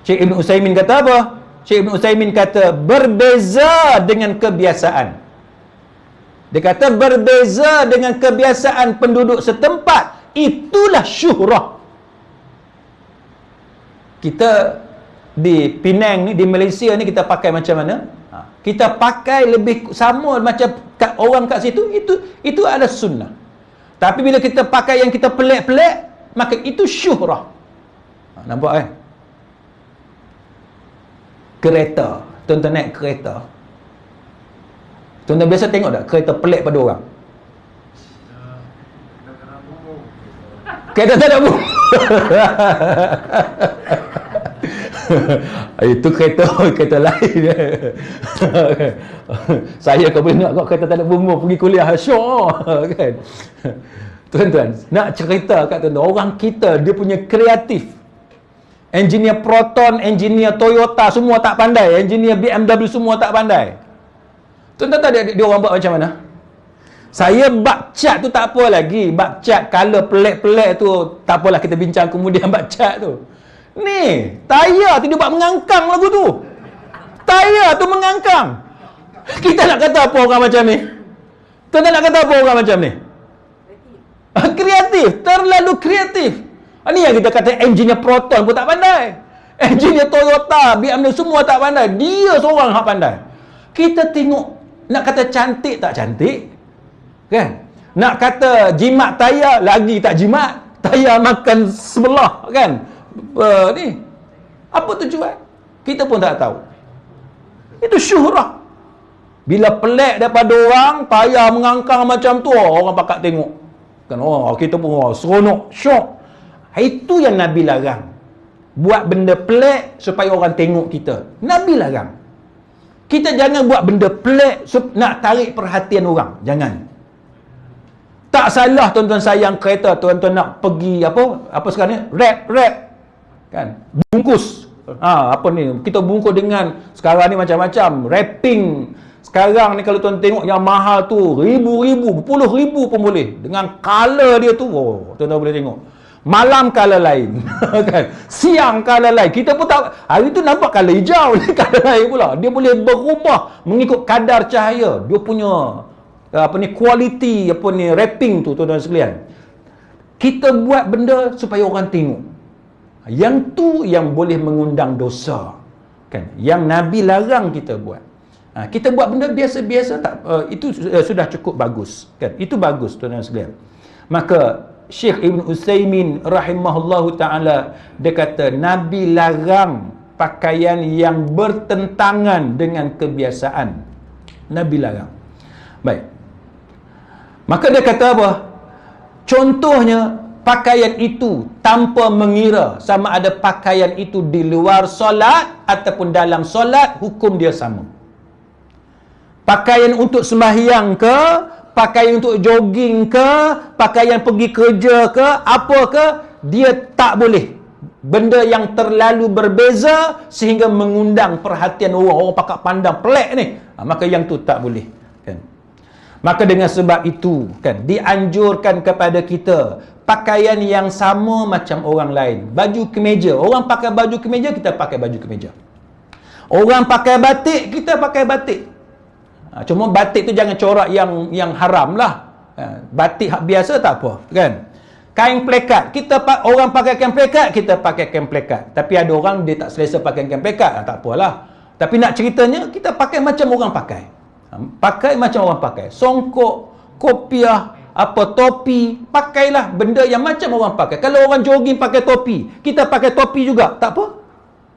Syekh Ibn Utsaimin kata apa? Syekh Ibn Utsaimin kata berbeza dengan kebiasaan. Dia kata berbeza dengan kebiasaan penduduk setempat, itulah syuhrah. Kita di Penang ni, di Malaysia ni, kita pakai macam mana? Kita pakai lebih sama macam orang kat situ, itu adalah sunnah. Tapi bila kita pakai yang kita pelik-pelik, maka itu syuhrah. Nampak kan? Kereta, tuan-tuan naik kereta, tuan-tuan biasa tengok tak kereta pelik pada orang? Kereta tak ada bumbu. Itu kereta lain. Saya kau boleh nak kereta tak ada bumbu pergi kuliah syok kan. Tuan-tuan, nak cerita kat tuan-tuan, orang kita dia punya kreatif. Engineer Proton, engineer Toyota semua tak pandai, engineer BMW semua tak pandai. Tuan-tuan tahu dia orang buat macam mana? Saya bab cat tu tak apa lagi, bab cat color pelik-pelik tu tak apalah, kita bincang kemudian bab cat tu. Ni, tayar tu dia buat mengangkang lagu tu. Tayar tu mengangkang. Kita nak kata apa orang macam ni? Tuan nak kata apa orang macam ni? Kreatif, terlalu kreatif. Ini yang kita kata engineer Proton pun tak pandai. Engineer Toyota, BMW semua tak pandai. Dia seorang yang pandai. Kita tengok, nak kata cantik tak cantik, kan? Nak kata jimat tayar, lagi tak jimat. Tayar makan sebelah, kan? Ni. Apa tujuan? Kita pun tak tahu. Itu syuhrah. Bila pelik daripada orang, tayar mengangkang macam tu, orang pakat tengok. Kan, kita pun seronok, syok. Itu yang Nabi larang. Buat benda pelik supaya orang tengok kita. Nabi larang. Kita jangan buat benda pelik nak tarik perhatian orang. Jangan. Tak salah tuan-tuan sayang kereta, tuan-tuan nak pergi apa sekarang ni? Rap. Kan? Bungkus. Apa ni? Kita bungkus dengan sekarang ni macam-macam. Rapping. Sekarang ni kalau tuan tengok yang mahal tu, ribu-ribu, puluh ribu pun boleh. Dengan color dia tu, tuan-tuan boleh tengok. Malam color lain. Kan? Siang color lain. Kita pun tak, hari tu nampak color hijau, color lain pula. Dia boleh berubah mengikut kadar cahaya. Dia punya kualiti rapping tu, tuan-tuan sekalian. Kita buat benda supaya orang tengok. Yang tu yang boleh mengundang dosa. Kan? Yang Nabi larang kita buat. Kita buat benda biasa-biasa tak, itu sudah cukup bagus. Kan? Itu bagus, tuan-tuan sekalian. Maka Syekh Ibn Utsaimin rahimahullahu ta'ala, dia kata Nabi larang pakaian yang bertentangan dengan kebiasaan. Nabi larang. Baik. Maka dia kata apa? Contohnya, pakaian itu tanpa mengira sama ada pakaian itu di luar solat ataupun dalam solat, hukum dia sama. Pakaian untuk sembahyang ke, pakaian untuk jogging ke, pakaian pergi kerja ke, apa ke, dia tak boleh. Benda yang terlalu berbeza sehingga mengundang perhatian orang pakat pandang pelik ni, maka yang tu tak boleh, kan? Maka dengan sebab itu, kan, dianjurkan kepada kita pakaian yang sama macam orang lain. Baju kemeja, orang pakai baju kemeja, kita pakai baju kemeja. Orang pakai batik, kita pakai batik. Cuma batik tu jangan corak yang haram lah. Batik biasa tak apa, kan? Kain plekat, orang pakai kain plekat, kita pakai kain plekat. Tapi ada orang dia tak selesa pakai kain plekat, tak apalah. Tapi nak ceritanya, kita pakai macam orang pakai. Pakai macam orang pakai. Songkok, kopiah, topi, pakailah benda yang macam orang pakai. Kalau orang jogging pakai topi, kita pakai topi juga, tak apa,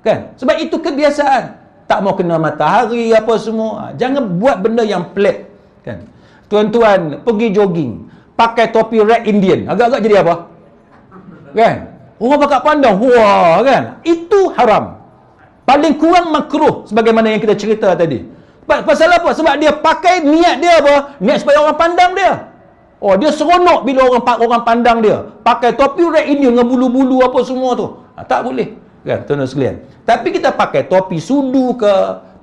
kan? Sebab itu kebiasaan. Tak mau kena matahari apa semua. Jangan buat benda yang pelik, kan? Tuan-tuan pergi jogging pakai topi Red Indian, agak-agak jadi apa, kan? Orang pakat pandang, wah, kan? Itu haram. Paling kurang makruh, sebagaimana yang kita cerita tadi. Pasal apa? Sebab dia pakai, niat dia apa? Niat supaya orang pandang dia. Dia seronok bila orang pandang dia. Pakai topi Red Indian dengan bulu-bulu apa semua tu. Tak boleh, kan, tuan-tuan sekalian. Tapi kita pakai topi sudu ke,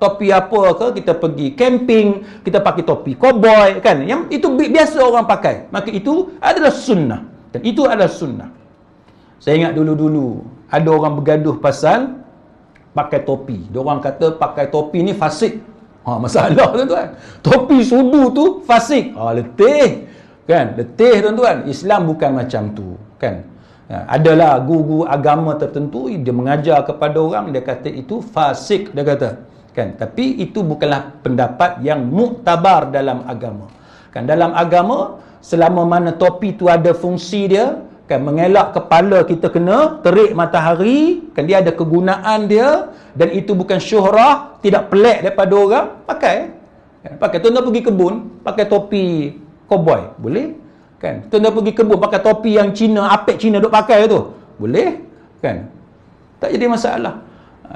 topi apa ke, kita pergi camping, kita pakai topi cowboy, kan? Yang itu biasa orang pakai. Maka itu adalah sunnah. Dan itu adalah sunnah. Saya ingat dulu-dulu ada orang bergaduh pasal pakai topi. Dia orang kata pakai topi ni fasik. Masalah, tuan-tuan. Topi sudu tu fasik. Letih. Kan? Letih, tuan-tuan. Islam bukan macam tu, kan? Adalah guru agama tertentu, dia mengajar kepada orang, dia kata itu fasik, dia kata, kan? Tapi itu bukanlah pendapat yang muktabar dalam agama, kan? Dalam agama, selama mana topi tu ada fungsi dia, kan, mengelak kepala kita kena terik matahari, kan, dia ada kegunaan dia, dan itu bukan syuhrah, tidak pelik daripada orang, pakai, kan? Pakai. Tuan-tuan pergi kebun pakai topi cowboy, boleh, kan? Tuan-tuan pergi kebun pakai topi yang Cina, apek Cina duk pakai tu, boleh, kan? Tak jadi masalah.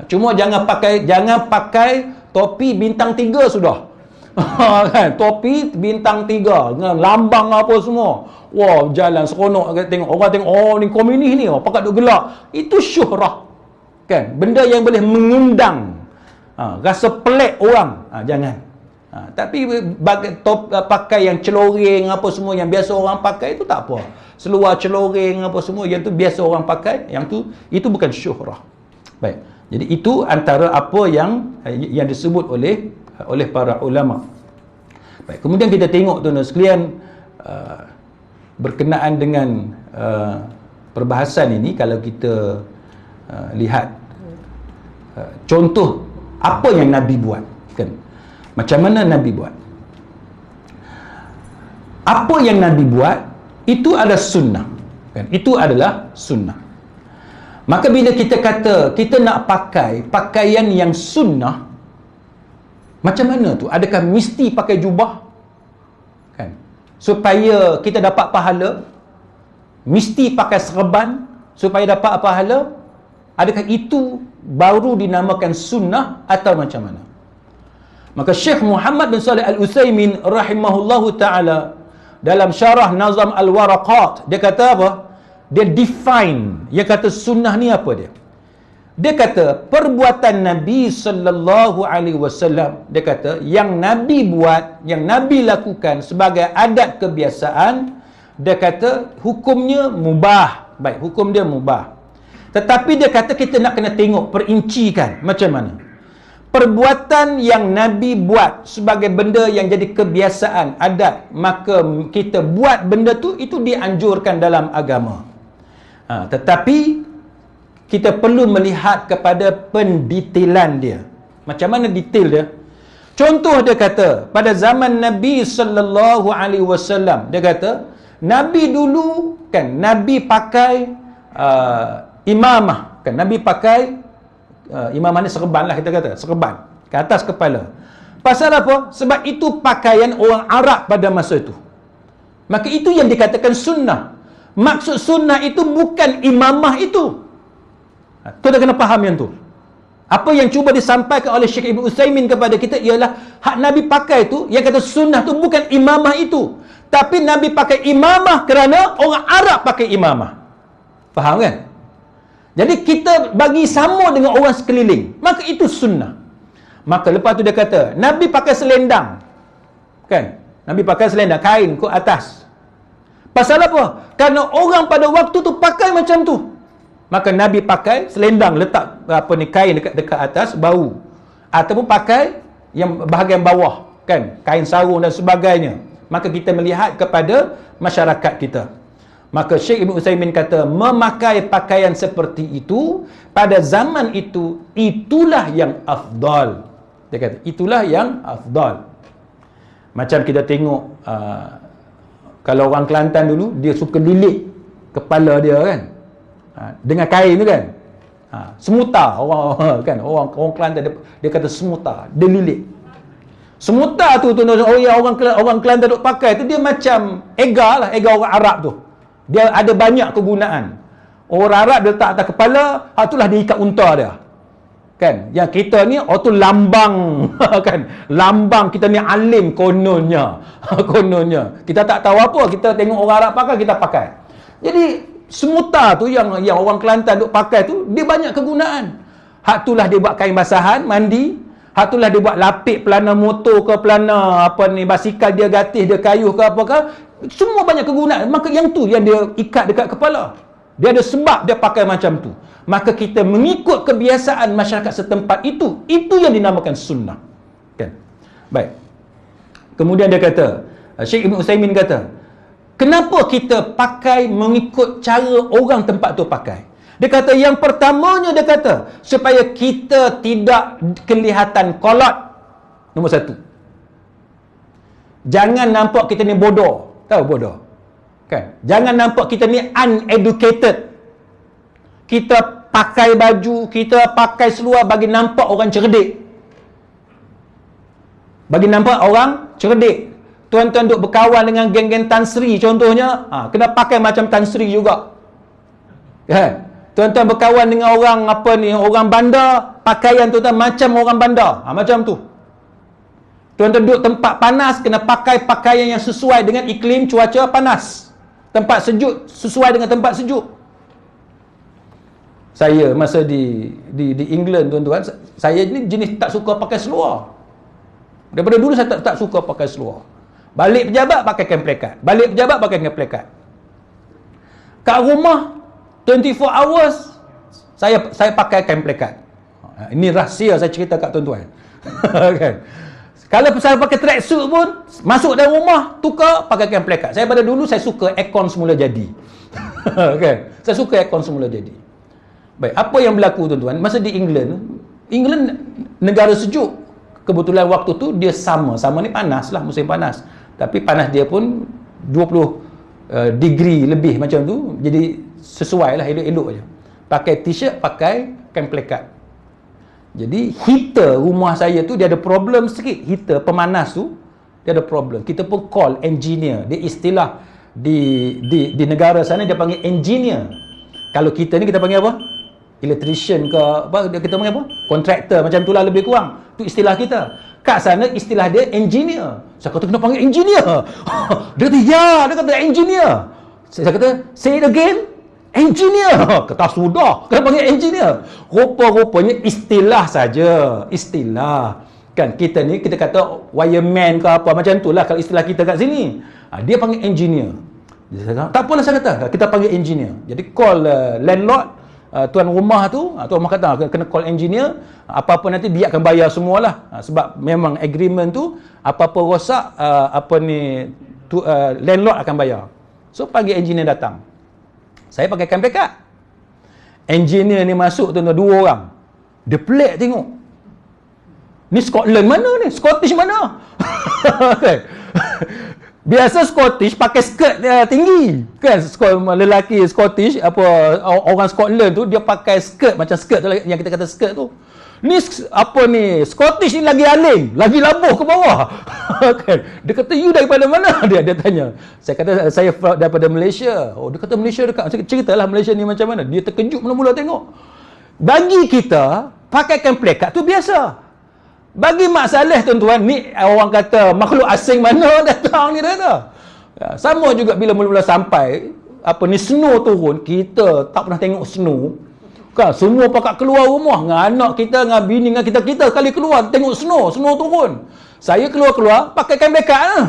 Cuma jangan pakai topi bintang 3 sudah. Kan? Topi bintang 3 dengan lambang apa semua. Wah, jalan seronok, tengok orang tengok, ni komunis ni, pakat duk gelak. Itu syuhrah, kan? Benda yang boleh mengundang rasa pelik orang, jangan. Tapi pakai yang celoreng apa semua yang biasa orang pakai itu tak apa. Seluar celoreng apa semua yang tu biasa orang pakai, yang tu itu bukan syuhrah. Baik. Jadi itu antara apa yang disebut oleh para ulama. Baik, kemudian kita tengok tuan-tuan sekalian, berkenaan dengan perbahasan ini, kalau kita lihat contoh apa yang Nabi buat, kan? Macam mana Nabi buat? Apa yang Nabi buat itu adalah sunnah, kan? Itu adalah sunnah. Maka bila kita kata kita nak pakai pakaian yang sunnah, macam mana tu? Adakah mesti pakai jubah, kan, supaya kita dapat pahala? Mesti pakai serban supaya dapat pahala? Adakah itu baru dinamakan sunnah atau macam mana? Maka Syekh Muhammad bin Salih Al-Utsaimin rahimahullahu ta'ala dalam syarah Nazam Al-Waraqat, dia kata apa? Dia define, dia kata sunnah ni apa dia? Dia kata perbuatan Nabi sallallahu alaihi wasallam, dia kata yang Nabi buat, yang Nabi lakukan sebagai adat kebiasaan, dia kata hukumnya mubah. Baik, hukum dia mubah. Tetapi dia kata kita nak kena tengok, perincikan macam mana. Perbuatan yang Nabi buat sebagai benda yang jadi kebiasaan, adat, maka kita buat benda tu, itu dianjurkan dalam agama. Tetapi kita perlu melihat kepada pendetailan dia. Macam mana detail dia? Contoh, dia kata pada zaman Nabi sallallahu alaihi wasallam, dia kata Nabi dulu, kan, Nabi pakai imamah, kan, Nabi pakai imamah ni serban lah, kita kata serban ke atas kepala. Pasal apa? Sebab itu pakaian orang Arab pada masa itu. Maka itu yang dikatakan sunnah. Maksud sunnah itu bukan imamah itu. Tu dah kena faham yang tu. Apa yang cuba disampaikan oleh Syekh Ibn Utsaimin kepada kita ialah hak Nabi pakai tu, yang kata sunnah tu bukan imamah itu, tapi Nabi pakai imamah kerana orang Arab pakai imamah. Faham kan? Jadi kita bagi sama dengan orang sekeliling, maka itu sunnah. Maka lepas tu dia kata Nabi pakai selendang, kan? Nabi pakai selendang, kain ke atas. Pasal apa? Kerana orang pada waktu tu pakai macam tu. Maka Nabi pakai selendang, letak kain dekat atas bau, ataupun pakai yang bahagian bawah, kan, kain sarung dan sebagainya. Maka kita melihat kepada masyarakat kita. Maka Syekh Ibn Utsaimin kata memakai pakaian seperti itu pada zaman itu, itulah yang afdal. Dia kata itulah yang afdal. Macam kita tengok kalau orang Kelantan dulu, dia suka lilit kepala dia, kan, dengan kain tu, kan, semuta orang kan, orang Kelantan dia kata semuta, dia lilit. Semuta tu orang Kelantan duk pakai tu, dia macam egar lah, egar orang Arab tu. Dia ada banyak kegunaan. Orang Arab dia letak atas kepala, itulah dia ikat unta dia. Kan? Yang kita ni, tu lambang kan? Lambang kita ni alim kononnya. Kononnya. Kita tak tahu apa, kita tengok orang Arab pakai, kita pakai. Jadi semuta tu yang orang Kelantan duk pakai tu, dia banyak kegunaan. Hak itulah dia buat kain basahan, mandi. Hak itulah dia buat lapik pelana motor ke, pelana basikal dia gatis, dia kayuh ke apakah. Semua banyak kegunaan. Maka yang tu yang dia ikat dekat kepala. Dia ada sebab dia pakai macam tu. Maka kita mengikut kebiasaan masyarakat setempat itu. Itu yang dinamakan sunnah. Kan? Baik. Kemudian dia kata, Syekh Ibn Utsaimin kata, kenapa kita pakai mengikut cara orang tempat tu pakai? Dia kata yang pertamanya, dia kata supaya kita tidak kelihatan kolot. Nombor satu, jangan nampak kita ni bodoh. Tahu bodoh, kan? Jangan nampak kita ni uneducated. Kita pakai baju, kita pakai seluar bagi nampak orang cerdik. Bagi nampak orang cerdik. Tuan-tuan duk berkawan dengan geng-geng Tan Sri contohnya, kena pakai macam Tan Sri juga. Kan? Tuan-tuan berkawan dengan orang orang bandar, pakaian tuan-tuan macam orang bandar. Macam tu. Tuan-tuan duduk tempat panas, kena pakai pakaian yang sesuai dengan iklim cuaca panas. Tempat sejuk sesuai dengan tempat sejuk. Saya masa di England, tuan-tuan, saya ni jenis tak suka pakai seluar. Daripada dulu saya tak suka pakai seluar. Balik pejabat pakai kain plekat. Balik pejabat pakai kain plekat. Kat rumah 24 hours saya pakai kain plekat. Ini rahsia saya cerita kat tuan-tuan. Kan? Kalau saya pakai tracksuit pun, masuk dalam rumah, tukar, pakai kain plekat. Saya pada dulu, saya suka aircon semula jadi. Kan? Saya suka aircon semula jadi. Baik, apa yang berlaku tuan-tuan? Masa di England negara sejuk. Kebetulan waktu tu dia sama ni panas lah, musim panas. Tapi panas dia pun 20 degree lebih macam tu. Jadi sesuai lah, elok-elok je. Pakai t-shirt, pakai kain plekat. Jadi heater rumah saya tu dia ada problem sikit. Heater pemanas tu dia ada problem. Kita pun call engineer. Dia istilah di negara sana dia panggil engineer. Kalau kita ni kita panggil apa? Electrician ke apa? Kita panggil apa? Kontraktor macam itulah lebih kurang. Tu istilah kita. Kat sana istilah dia engineer. Saya kata kena panggil engineer. Dia kata ya, dia kata engineer. Saya kata say it again. Engineer. Kata sudah, kena panggil engineer. Rupa-rupanya istilah saja. Istilah. Kan kita ni kita kata wireman ke apa macam itulah kalau istilah kita kat sini. Dia panggil engineer. Dia kata, tak apalah saya kata, kita panggil engineer. Jadi call landlord, tuan rumah tu, tuan rumah kata kena call engineer, apa-apa nanti dia akan bayar semualah. Sebab memang agreement tu apa-apa rosak landlord akan bayar. So panggil engineer datang. Saya pakai kain plekat. Engineer ni masuk tuan-tuan 2 orang. Dia pelik tengok. Ni Scotland mana ni? Scottish mana? Biasa Scottish pakai skirt tinggi. Kan lelaki Scottish orang Scotland tu dia pakai skirt macam skirt tu yang kita kata skirt tu. Ni Scottish ni lagi aling, lagi labuh ke bawah. Kan? Dia kata you daripada mana? Dia tanya. Saya kata saya daripada Malaysia. Oh, dia kata Malaysia dekat. Saya ceritalah Malaysia ni macam mana. Dia terkejut mula-mula tengok. Bagi kita pakai kain plekat tu biasa. Bagi Mak Saleh tuan-tuan, ni orang kata makhluk asing mana datang ni dia kata. Sama juga bila mula-mula sampai snow turun, kita tak pernah tengok snow. Kan semua pakat keluar rumah dengan anak kita, dengan bini, dengan kita kali keluar tengok snow turun. Saya keluar pakai kain plekat lah.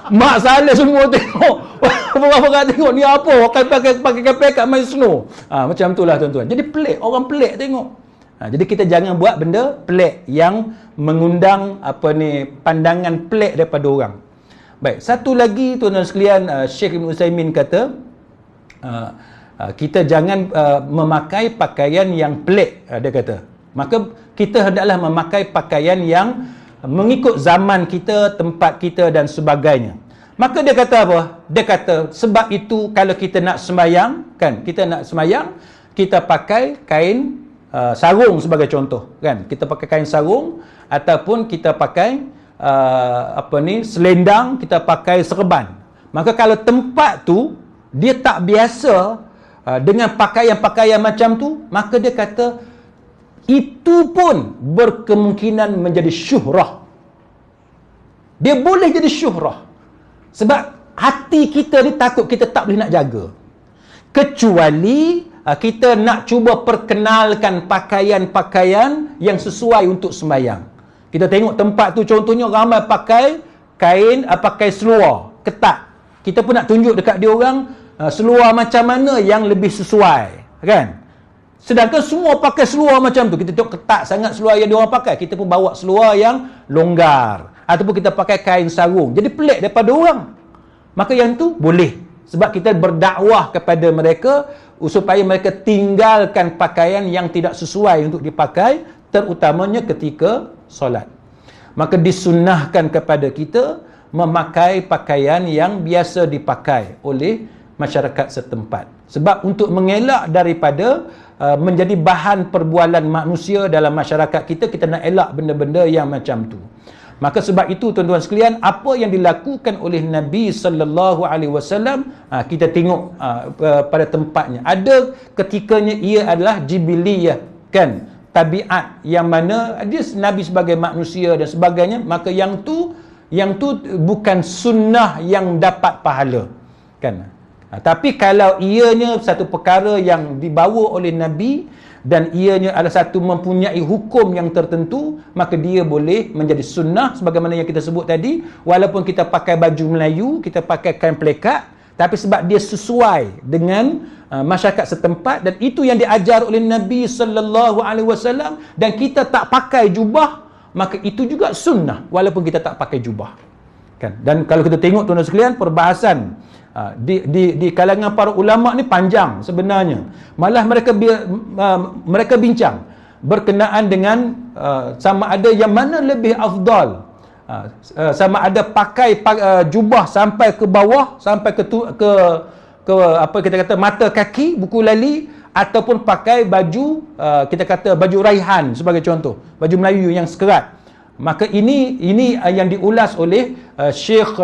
Mak Saleh semua tengok. Orang tengok ni apa? Pakai kain plekat main snow. Macam itulah tuan-tuan. Jadi pelik, orang pelik tengok. Jadi kita jangan buat benda pelik yang mengundang pandangan pelik daripada orang. Baik, satu lagi tuan-tuan sekalian, Syekh Ibn Utsaimin kata kita jangan memakai pakaian yang pelik, dia kata. Maka kita hendaklah memakai pakaian yang mengikut zaman kita, tempat kita dan sebagainya. Maka dia kata apa? Dia kata sebab itu kalau kita nak sembahyang, kan? Kita nak sembahyang, kita pakai kain sarung sebagai contoh, kan? Kita pakai kain sarung ataupun kita pakai selendang, kita pakai serban. Maka kalau tempat tu dia tak biasa dengan pakaian-pakaian macam tu, maka dia kata itu pun berkemungkinan menjadi syuhrah. Dia boleh jadi syuhrah. Sebab hati kita ni takut kita tak boleh nak jaga. Kecuali kita nak cuba perkenalkan pakaian-pakaian yang sesuai untuk sembahyang. Kita tengok tempat tu contohnya ramai pakai kain, pakai seluar ketat. Kita pun nak tunjuk dekat dia orang seluar macam mana yang lebih sesuai, kan? Sedangkan semua pakai seluar macam tu. Kita tengok ketat sangat seluar yang dia orang pakai. Kita pun bawa seluar yang longgar. Ataupun kita pakai kain sarung. Jadi pelik daripada orang. Maka yang tu boleh. Sebab kita berdakwah kepada mereka supaya mereka tinggalkan pakaian yang tidak sesuai untuk dipakai, terutamanya ketika solat. Maka disunnahkan kepada kita memakai pakaian yang biasa dipakai oleh masyarakat setempat. Sebab untuk mengelak daripada menjadi bahan perbualan manusia dalam masyarakat kita, kita nak elak benda-benda yang macam tu. Maka sebab itu tuan-tuan sekalian, apa yang dilakukan oleh Nabi sallallahu alaihi wasallam, kita tengok pada tempatnya. Ada ketikanya ia adalah jibiliyah, kan? Tabiat yang mana dia Nabi sebagai manusia dan sebagainya, maka yang tu bukan sunnah yang dapat pahala, kan? Tapi kalau ianya satu perkara yang dibawa oleh Nabi dan ianya adalah satu mempunyai hukum yang tertentu, maka dia boleh menjadi sunnah sebagaimana yang kita sebut tadi. Walaupun kita pakai baju Melayu, kita pakai kain plekat, tapi sebab dia sesuai dengan masyarakat setempat dan itu yang diajar oleh Nabi sallallahu alaihi wasallam, dan kita tak pakai jubah, maka itu juga sunnah walaupun kita tak pakai jubah, kan? Dan kalau kita tengok tuan-tuan sekalian, perbahasan di kalangan para ulama ni panjang sebenarnya. Malah mereka bincang berkenaan dengan sama ada yang mana lebih afdal, sama ada pakai jubah sampai ke bawah, sampai ke apa kita kata mata kaki, buku lali, ataupun pakai baju kita kata baju raihan sebagai contoh, baju Melayu yang sekerat. Maka ini yang diulas oleh Syekh